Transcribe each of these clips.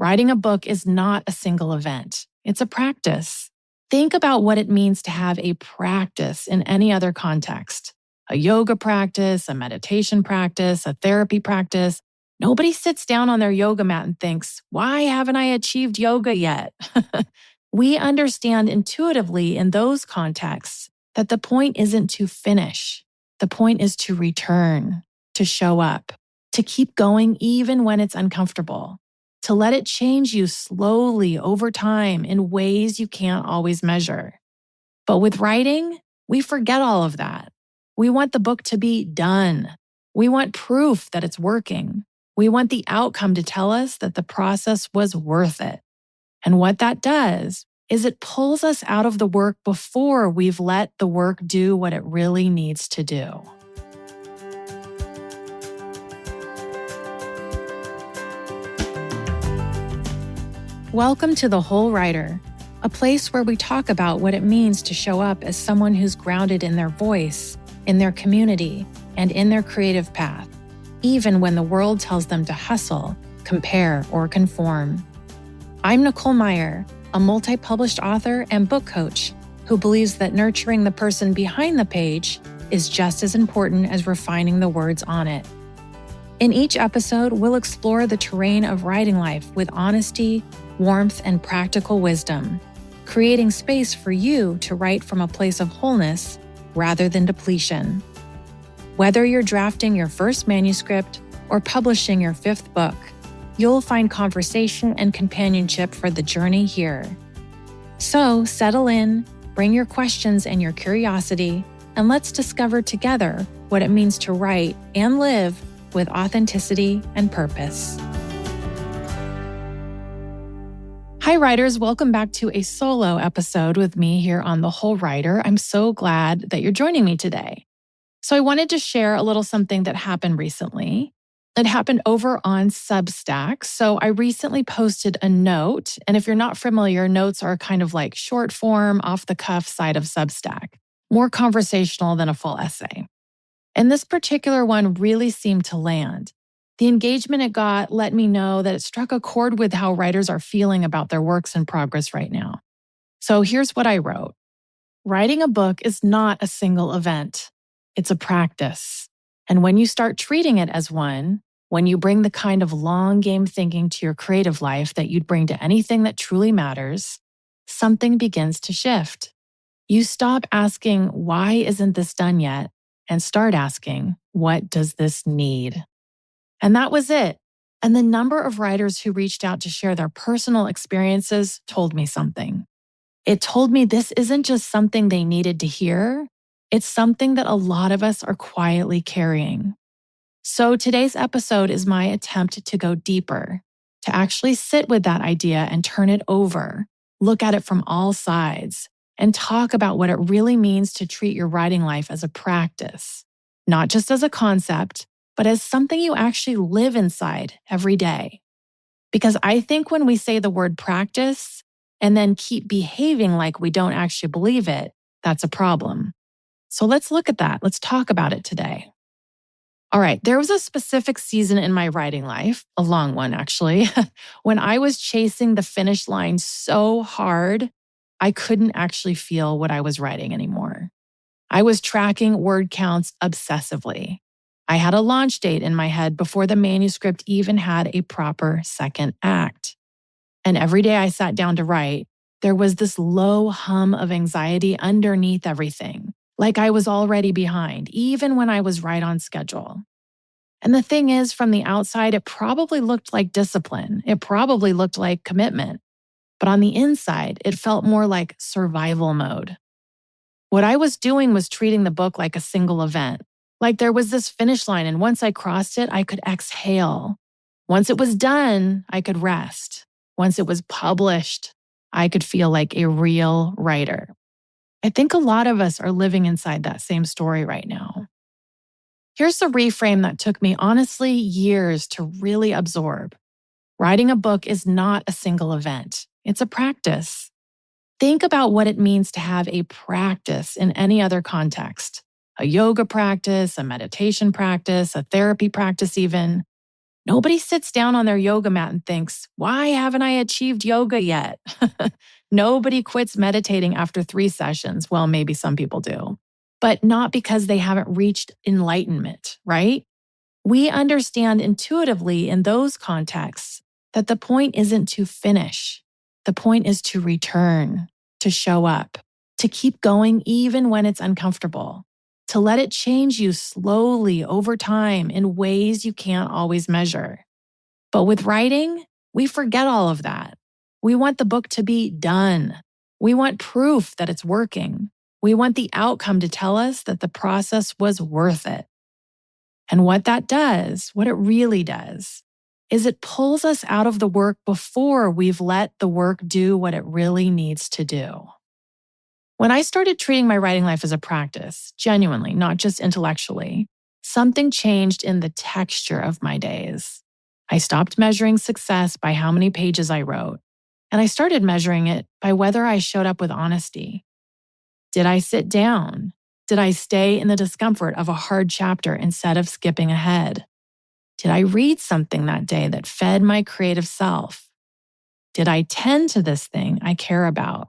Writing a book is not a single event. It's a practice. Think about what it means to have a practice in any other context. A yoga practice, a meditation practice, a therapy practice. Nobody sits down on their yoga mat and thinks, why haven't I achieved yoga yet? We understand intuitively in those contexts that the point isn't to finish. The point is to return, to show up, to keep going even when it's uncomfortable, to let it change you slowly over time in ways you can't always measure. But with writing, we forget all of that. We want the book to be done. We want proof that it's working. We want the outcome to tell us that the process was worth it. And what that does is it pulls us out of the work before we've let the work do what it really needs to do. Welcome to The Whole Writer, a place where we talk about what it means to show up as someone who's grounded in their voice, in their community, and in their creative path, even when the world tells them to hustle, compare, or conform. I'm Nicole Meyer, a multi-published author and book coach who believes that nurturing the person behind the page is just as important as refining the words on it. In each episode, we'll explore the terrain of writing life with honesty, warmth, and practical wisdom, creating space for you to write from a place of wholeness rather than depletion. Whether you're drafting your first manuscript or publishing your fifth book, you'll find conversation and companionship for the journey here. So settle in, bring your questions and your curiosity, and let's discover together what it means to write and live with authenticity and purpose. Hi, writers. Welcome back to a solo episode with me here on The Whole Writer. I'm so glad that you're joining me today. So I wanted to share a little something that happened recently. It happened over on Substack. So I recently posted a note. And if you're not familiar, notes are kind of like short form, off the cuff side of Substack, more conversational than a full essay. And this particular one really seemed to land. The engagement it got let me know that it struck a chord with how writers are feeling about their works in progress right now. So here's what I wrote. Writing a book is not a single event. It's a practice. And when you start treating it as one, when you bring the kind of long game thinking to your creative life that you'd bring to anything that truly matters, something begins to shift. You stop asking, why isn't this done yet? And start asking, what does this need? And that was it. And the number of writers who reached out to share their personal experiences told me something. It told me this isn't just something they needed to hear. It's something that a lot of us are quietly carrying. So today's episode is my attempt to go deeper, to actually sit with that idea and turn it over, look at it from all sides, and talk about what it really means to treat your writing life as a practice, not just as a concept, but as something you actually live inside every day. Because I think when we say the word practice and then keep behaving like we don't actually believe it, that's a problem. So let's look at that. Let's talk about it today. All right, there was a specific season in my writing life, a long one actually, when I was chasing the finish line so hard, I couldn't actually feel what I was writing anymore. I was tracking word counts obsessively. I had a launch date in my head before the manuscript even had a proper second act. And every day I sat down to write, there was this low hum of anxiety underneath everything. Like I was already behind, even when I was right on schedule. And the thing is, from the outside, it probably looked like discipline. It probably looked like commitment. But on the inside, it felt more like survival mode. What I was doing was treating the book like a single event. Like there was this finish line, and once I crossed it, I could exhale. Once it was done, I could rest. Once it was published, I could feel like a real writer. I think a lot of us are living inside that same story right now. Here's the reframe that took me, honestly, years to really absorb. Writing a book is not a single event. It's a practice. Think about what it means to have a practice in any other context. A yoga practice, a meditation practice, a therapy practice even. Nobody sits down on their yoga mat and thinks, why haven't I achieved yoga yet? Nobody quits meditating after 3 sessions. Well, maybe some people do, but not because they haven't reached enlightenment, right? We understand intuitively in those contexts that the point isn't to finish. The point is to return, to show up, to keep going even when it's uncomfortable, to let it change you slowly over time in ways you can't always measure. But with writing, we forget all of that. We want the book to be done. We want proof that it's working. We want the outcome to tell us that the process was worth it. And what that does, what it really does, is it pulls us out of the work before we've let the work do what it really needs to do. When I started treating my writing life as a practice, genuinely, not just intellectually, something changed in the texture of my days. I stopped measuring success by how many pages I wrote, and I started measuring it by whether I showed up with honesty. Did I sit down? Did I stay in the discomfort of a hard chapter instead of skipping ahead? Did I read something that day that fed my creative self? Did I tend to this thing I care about?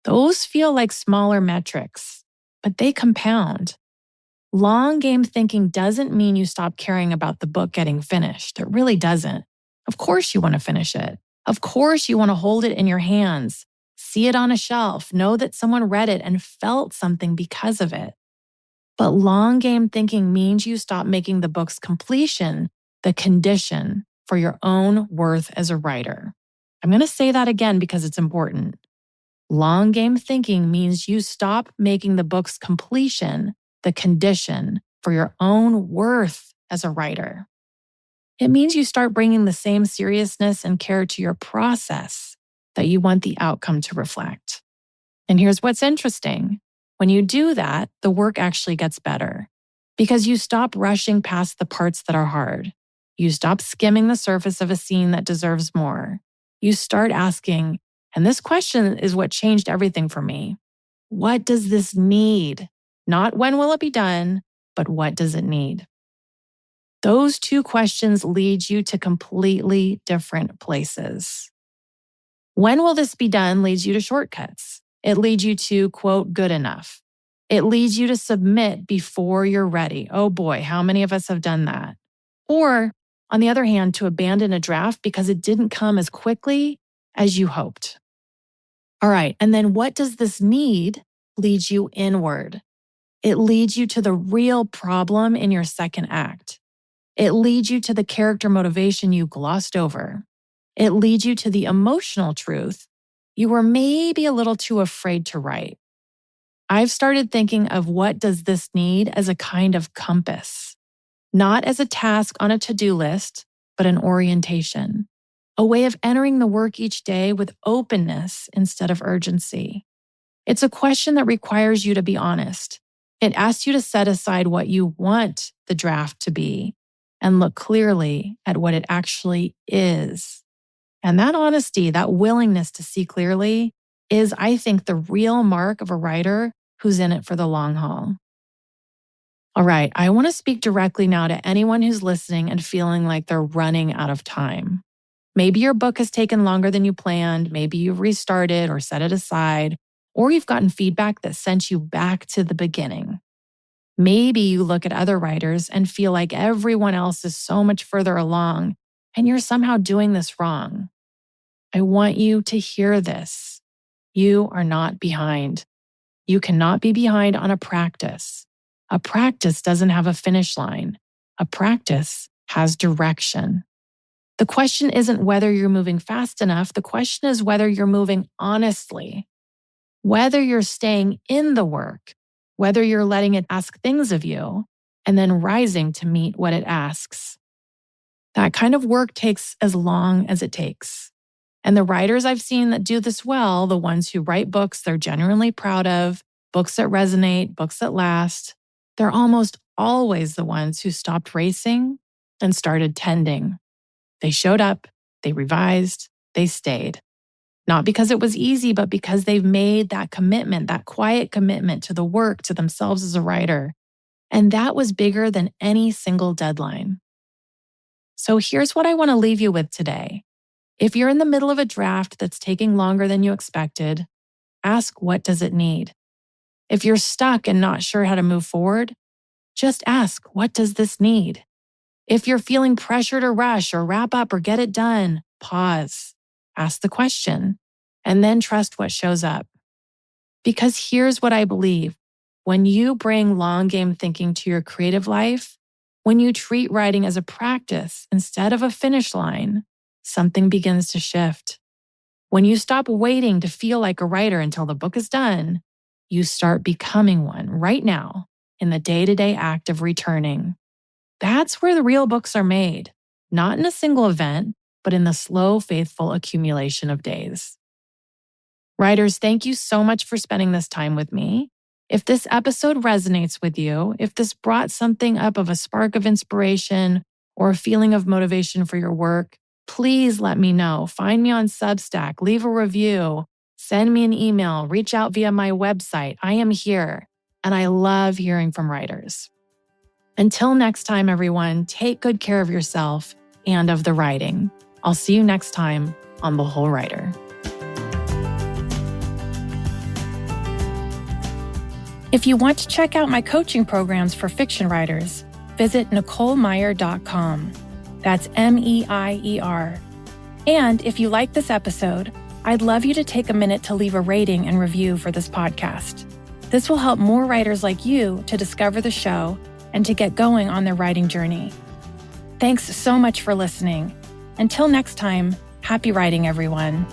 Those feel like smaller metrics, but they compound. Long game thinking doesn't mean you stop caring about the book getting finished. It really doesn't. Of course you want to finish it. Of course you want to hold it in your hands, see it on a shelf, know that someone read it and felt something because of it. But long game thinking means you stop making the book's completion the condition for your own worth as a writer. I'm going to say that again because it's important. Long game thinking means you stop making the book's completion the condition for your own worth as a writer. It means you start bringing the same seriousness and care to your process that you want the outcome to reflect. And here's what's interesting. When you do that, the work actually gets better because you stop rushing past the parts that are hard. You stop skimming the surface of a scene that deserves more. You start asking, and this question is what changed everything for me. What does this need? Not when will it be done, but what does it need? Those two questions lead you to completely different places. When will this be done leads you to shortcuts. It leads you to, quote, good enough. It leads you to submit before you're ready. Oh boy, how many of us have done that? Or, on the other hand, to abandon a draft because it didn't come as quickly as you hoped. All right, and then what does this need leads you inward? It leads you to the real problem in your second act. It leads you to the character motivation you glossed over. It leads you to the emotional truth you were maybe a little too afraid to write. I've started thinking of what does this need as a kind of compass, not as a task on a to-do list, but an orientation, a way of entering the work each day with openness instead of urgency. It's a question that requires you to be honest. It asks you to set aside what you want the draft to be and look clearly at what it actually is. And that honesty, that willingness to see clearly is, I think, the real mark of a writer who's in it for the long haul. All right, I want to speak directly now to anyone who's listening and feeling like they're running out of time. Maybe your book has taken longer than you planned. Maybe you've restarted or set it aside, or you've gotten feedback that sent you back to the beginning. Maybe you look at other writers and feel like everyone else is so much further along and you're somehow doing this wrong. I want you to hear this. You are not behind. You cannot be behind on a practice. A practice doesn't have a finish line. A practice has direction. The question isn't whether you're moving fast enough. The question is whether you're moving honestly, whether you're staying in the work, whether you're letting it ask things of you, and then rising to meet what it asks. That kind of work takes as long as it takes. And the writers I've seen that do this well, the ones who write books they're genuinely proud of, books that resonate, books that last, they're almost always the ones who stopped racing and started tending. They showed up, they revised, they stayed. Not because it was easy, but because they've made that commitment, that quiet commitment to the work, to themselves as a writer. And that was bigger than any single deadline. So here's what I want to leave you with today. If you're in the middle of a draft that's taking longer than you expected, ask, what does it need? If you're stuck and not sure how to move forward, just ask, what does this need? If you're feeling pressure to rush or wrap up or get it done, pause, ask the question, and then trust what shows up. Because here's what I believe. When you bring long game thinking to your creative life, when you treat writing as a practice instead of a finish line, something begins to shift. When you stop waiting to feel like a writer until the book is done, you start becoming one right now in the day-to-day act of returning. That's where the real books are made, not in a single event, but in the slow, faithful accumulation of days. Writers, thank you so much for spending this time with me. If this episode resonates with you, if this brought something up of a spark of inspiration or a feeling of motivation for your work, please let me know. Find me on Substack, leave a review, send me an email, reach out via my website. I am here, and I love hearing from writers. Until next time, everyone, take good care of yourself and of the writing. I'll see you next time on The Whole Writer. If you want to check out my coaching programs for fiction writers, visit NicoleMeyer.com. That's MEIER. And if you like this episode, I'd love you to take a minute to leave a rating and review for this podcast. This will help more writers like you to discover the show and to get going on their writing journey. Thanks so much for listening. Until next time, happy writing, everyone.